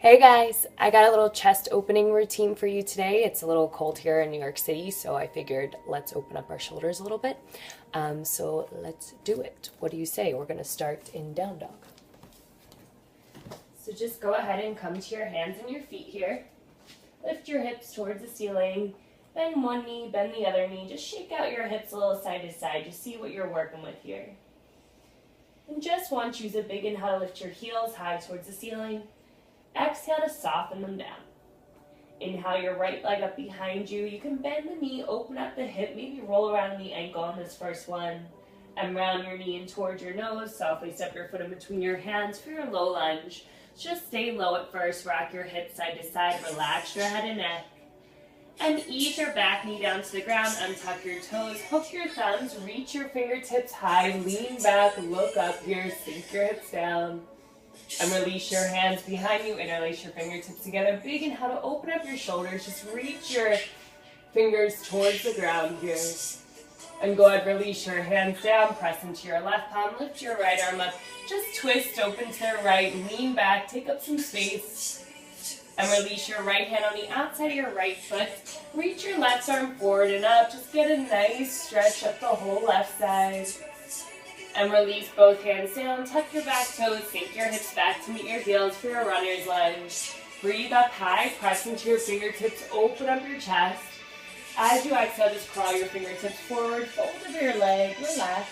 Hey guys, I got a little chest opening routine for you today. It's a little cold here in New York City, so I figured let's open up our shoulders a little bit. So let's do it. What do you say? We're going to start in down dog. So just go ahead and come to your hands and your feet here. Lift your hips towards the ceiling. Bend one knee, bend the other knee. Just shake out your hips a little side to side. Just see what you're working with here. And just once, use a big inhale to lift your heels high towards the ceiling. Exhale to soften them down. Inhale your right leg up behind you. You can bend the knee, open up the hip, maybe roll around the ankle on this first one. And round your knee in towards your nose. Softly step your foot in between your hands for your low lunge. Just stay low at first. Rock your hips side to side. Relax your head and neck. And ease your back knee down to the ground. Untuck your toes. Hook your thumbs. Reach your fingertips high. Lean back. Look up here. Sink your hips down. And release your hands behind you. Interlace your fingertips together. Big inhale to open up your shoulders. Just reach your fingers towards the ground here. And go ahead, release your hands down. Press into your left palm. Lift your right arm up. Just twist open to the right. Lean back. Take up some space. And release your right hand on the outside of your right foot. Reach your left arm forward and up. Just get a nice stretch up the whole left side. And release both hands down. Tuck your back toes. Sink your hips back to meet your heels for your runner's lunge. Breathe up high. Press into your fingertips. Open up your chest. As you exhale, just crawl your fingertips forward. Fold over your leg. Relax.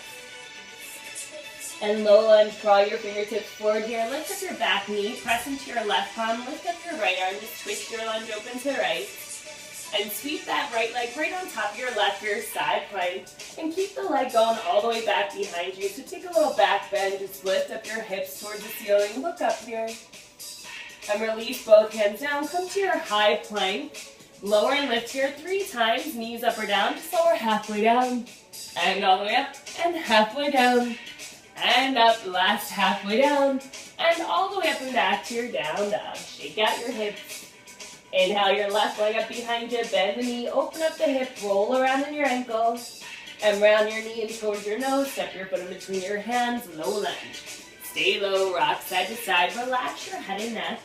And low lunge. Crawl your fingertips forward here. Lift up your back knee. Press into your left palm. Lift up your right arm. Just twist your lunge open to the right. And sweep that right leg right on top of your left for your side plank. And keep the leg going all the way back behind you. So take a little back bend. Just lift up your hips towards the ceiling. Look up here. And release both hands down. Come to your high plank. Lower and lift here 3 times. Knees up or down. Just lower halfway down. And all the way up. And halfway down. And up. Last halfway down. And all the way up and back to your down dog. Shake out your hips. Inhale your left leg up behind you, bend the knee, open up the hip, roll around in your ankle, and round your knee in towards your nose, step your foot in between your hands, low lunge. Stay low, rock side to side, relax your head and neck.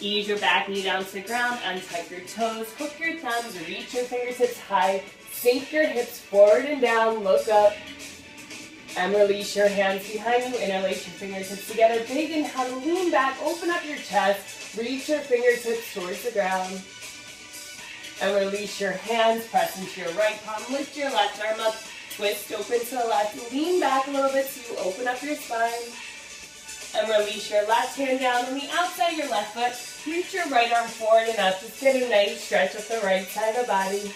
Ease your back knee down to the ground, untuck your toes, hook your thumbs, reach your fingertips high, sink your hips forward and down, look up, and release your hands behind you, interlace your fingertips together, big inhale to lean back, open up your chest, reach your fingertips towards the ground. And release your hands, press into your right palm, lift your left arm up, twist open to the left, lean back a little bit so you open up your spine. And release your left hand down on the outside of your left foot, reach your right arm forward and up, just get a nice stretch up the right side of the body.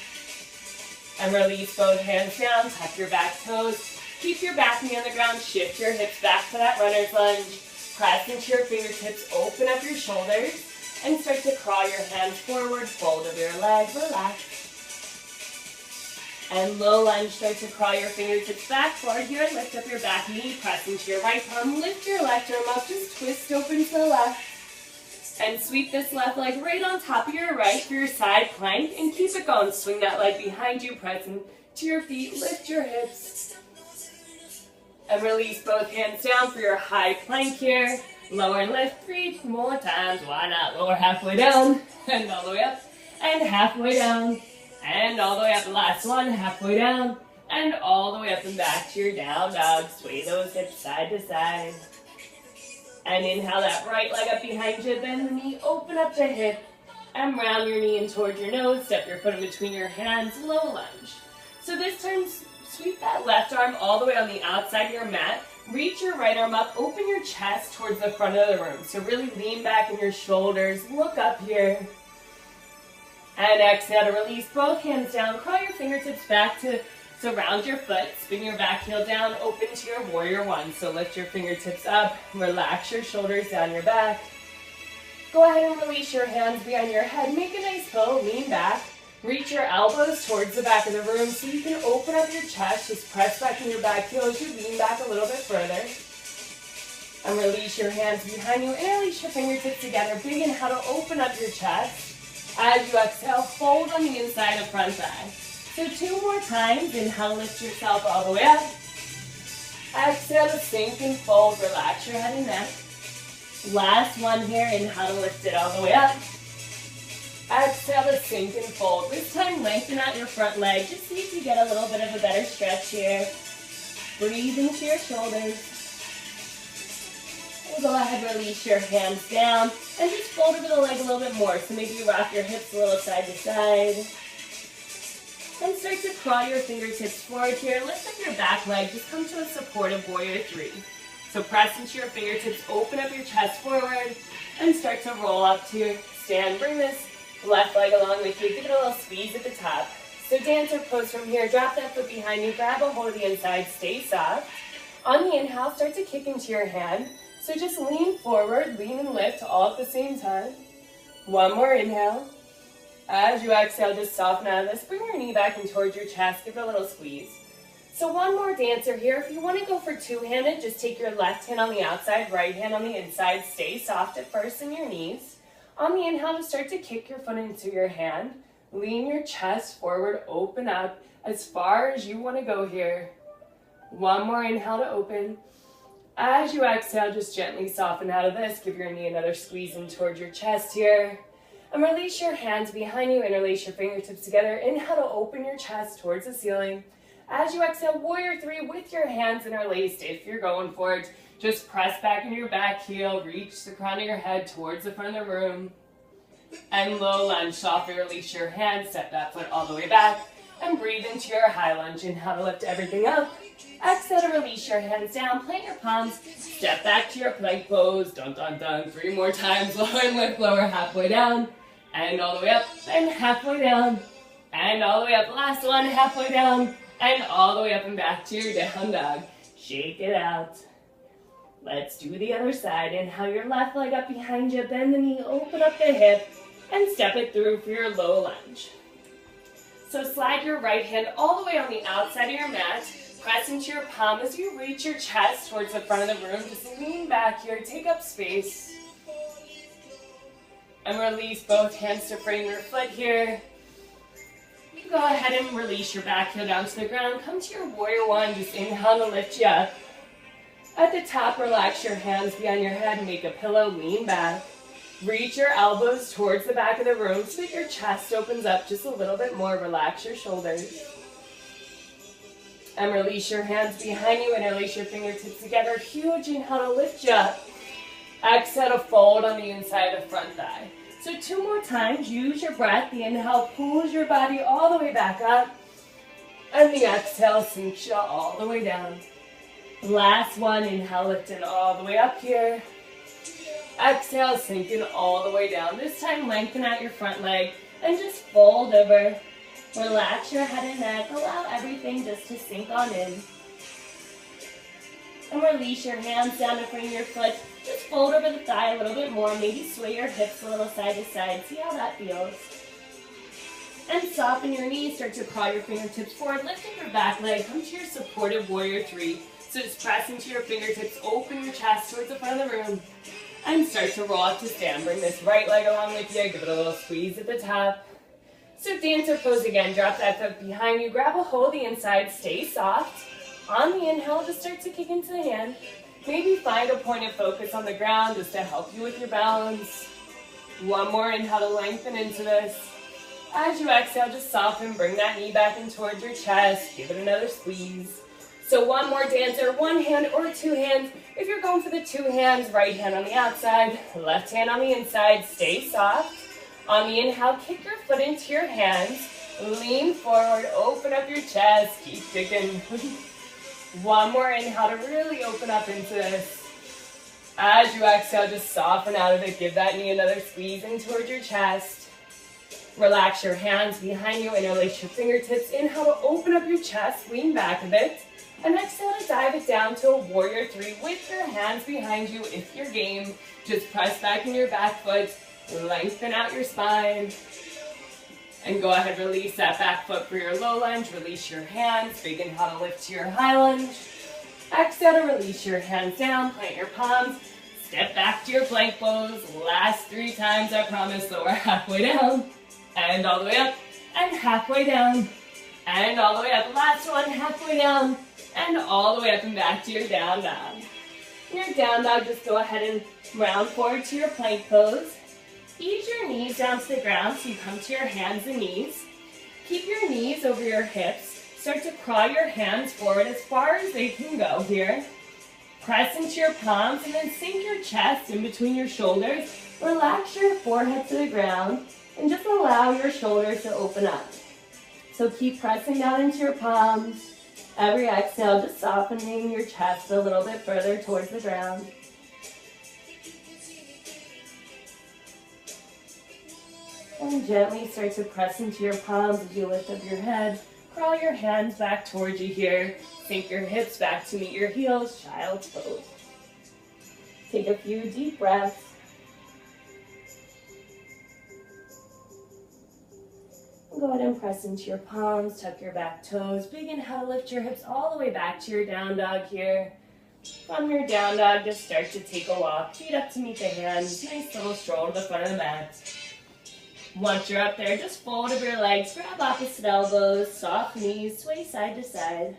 And release both hands down, tuck your back toes, keep your back knee on the ground, shift your hips back to that runner's lunge. Press into your fingertips, open up your shoulders, and start to crawl your hands forward, fold over your leg, relax. And low lunge, start to crawl your fingertips back forward here, lift up your back knee, press into your right palm, lift your left arm up, just twist open to the left. And sweep this left leg right on top of your right for your side plank, and keep it going. Swing that leg behind you, press into your feet, lift your hips. And release both hands down for your high plank here. Lower and lift 3 more times. Why not? Lower halfway down. And all the way up. And halfway down. And all the way up. Last one. Halfway down. And all the way up and back to your down dog. Sway those hips side to side. And inhale that right leg up behind you. Bend the knee. Open up the hip. And round your knee in towards your nose. Step your foot in between your hands. Low lunge. So this turns... Sweep that left arm all the way on the outside of your mat. Reach your right arm up. Open your chest towards the front of the room. So really lean back in your shoulders. Look up here. And exhale to release both hands down. Crawl your fingertips back to surround your foot. Spin your back heel down. Open to your warrior one. So lift your fingertips up. Relax your shoulders down your back. Go ahead and release your hands behind your head. Make a nice pillow. Lean back. Reach your elbows towards the back of the room so you can open up your chest. Just press back in your back heel as you lean back a little bit further. And release your hands behind you. Interlace your fingertips together. Big inhale to open up your chest. As you exhale, fold on the inside of front thigh. So 2 more times. Inhale, lift yourself all the way up. Exhale to sink and fold. Relax your head and neck. Last one here, inhale to lift it all the way up. Exhale to sink and fold. This time lengthen out your front leg. Just see if you get a little bit of a better stretch here. Breathe into your shoulders. And go ahead, release your hands down and just fold over the leg a little bit more. So maybe you rock your hips a little side to side. And start to crawl your fingertips forward here. Lift up your back leg. Just come to a supportive warrior three. So press into your fingertips, open up your chest forward, and start to roll up to your stand. Bring this left leg along with you. Give it a little squeeze at the top. So dancer pose from here. Drop that foot behind you. Grab a hold of the inside. Stay soft. On the inhale, start to kick into your hand. So just lean forward, lean and lift all at the same time. One more inhale. As you exhale, just soften out of this. Bring your knee back in towards your chest. Give it a little squeeze. So one more dancer here. If you want to go for two-handed, just take your left hand on the outside, right hand on the inside. Stay soft at first in your knees. On the inhale, just start to kick your foot into your hand. Lean your chest forward, open up as far as you want to go here. One more inhale to open. As you exhale, just gently soften out of this. Give your knee another squeeze in towards your chest here. And release your hands behind you, interlace your fingertips together. Inhale to open your chest towards the ceiling. As you exhale, warrior three with your hands interlaced. If you're going for it, just press back into your back heel, reach the crown of your head towards the front of the room. And low lunge, softly release your hands, step that foot all the way back, and breathe into your high lunge. Inhale to lift everything up. Exhale to release your hands down, plant your palms, step back to your plank pose. Dun, dun, dun. 3 more times, lower and lift, lower, halfway down, and all the way up, and halfway down, and all the way up. Last one, halfway down, and all the way up and back to your down dog. Shake it out. Let's do the other side. Inhale your left leg up behind you, bend the knee, open up the hip, and step it through for your low lunge. So slide your right hand all the way on the outside of your mat. Press into your palm as you reach your chest towards the front of the room. Just lean back here, take up space. And release both hands to frame your foot here. Go ahead and release your back heel down to the ground. Come to your warrior one. Just inhale to lift you up. At the top, relax your hands behind your head. Make a pillow. Lean back. Reach your elbows towards the back of the room so that your chest opens up just a little bit more. Relax your shoulders. And release your hands behind you. Interlace your fingertips together. Huge inhale to lift you up. Exhale to fold on the inside of the front thigh. So 2 more times. Use your breath. The inhale pulls your body all the way back up. And the exhale sinks you all the way down. Last one. Inhale, lifting all the way up here. Exhale, sinking all the way down. This time, lengthen out your front leg and just fold over. Relax your head and neck. Allow everything just to sink on in. And release your hands down to frame your foot. Just fold over the thigh a little bit more. Maybe sway your hips a little side to side. See how that feels. And soften your knees. Start to crawl your fingertips forward. Lift up your back leg. Come to your supportive warrior three. So just press into your fingertips. Open your chest towards the front of the room. And start to roll up to stand. Bring this right leg along with you. Give it a little squeeze at the top. So dancer pose again. Drop that foot behind you. Grab a hold of the inside. Stay soft. On the inhale, just start to kick into the hand. Maybe find a point of focus on the ground just to help you with your balance. One more inhale to lengthen into this. As you exhale, just soften. Bring that knee back in towards your chest. Give it another squeeze. So one more dancer, one hand or two hands. If you're going for the two hands, right hand on the outside, left hand on the inside. Stay soft. On the inhale, kick your foot into your hands. Lean forward, open up your chest. Keep kicking. One more inhale to really open up into this. As you exhale, just soften out of it. Give that knee another squeeze in towards your chest. Relax your hands behind you. Interlace your fingertips. Inhale to open up your chest. Lean back a bit. And exhale to dive it down to a warrior three with your hands behind you. If you're game, just press back in your back foot. Lengthen out your spine. And go ahead, release that back foot for your low lunge. Release your hands. Big inhale to lift to your high lunge. Exhale to release your hands down. Plant your palms. Step back to your plank pose. Last 3 times, I promise. So we're halfway down. And all the way up. And halfway down. And all the way up. Last one, halfway down. And all the way up and back to your down dog. In your down dog, just go ahead and round forward to your plank pose. Ease your knees down to the ground so you come to your hands and knees. Keep your knees over your hips. Start to crawl your hands forward as far as they can go here. Press into your palms and then sink your chest in between your shoulders. Relax your forehead to the ground and just allow your shoulders to open up. So keep pressing down into your palms. Every exhale, just softening your chest a little bit further towards the ground. And gently start to press into your palms as you lift up your head. Crawl your hands back towards you here. Sink your hips back to meet your heels, child's pose. Take a few deep breaths. Go ahead and press into your palms, tuck your back toes. Big inhale to lift your hips all the way back to your down dog here. From your down dog, just start to take a walk. Feet up to meet the hands. Nice little stroll to the front of the mat. Once you're up there, just fold over your legs, grab opposite elbows, soft knees, sway side to side.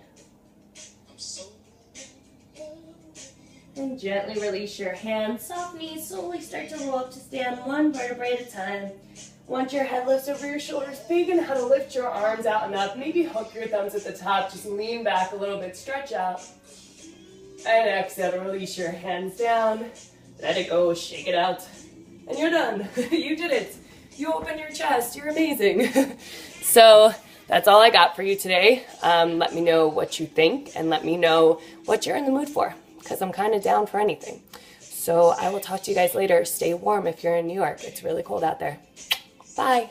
And gently release your hands, soft knees, slowly start to roll up to stand one vertebrae at a time. Once your head lifts over your shoulders, big inhale to lift your arms out and up. Maybe hook your thumbs at the top, just lean back a little bit, stretch out. And exhale to release your hands down. Let it go, shake it out. And you're done. You did it. You opened your chest. You're amazing. So that's all I got for you today. Let me know what you think and let me know what you're in the mood for, because I'm kind of down for anything. So I will talk to you guys later. Stay warm if you're in New York. It's really cold out there. Bye.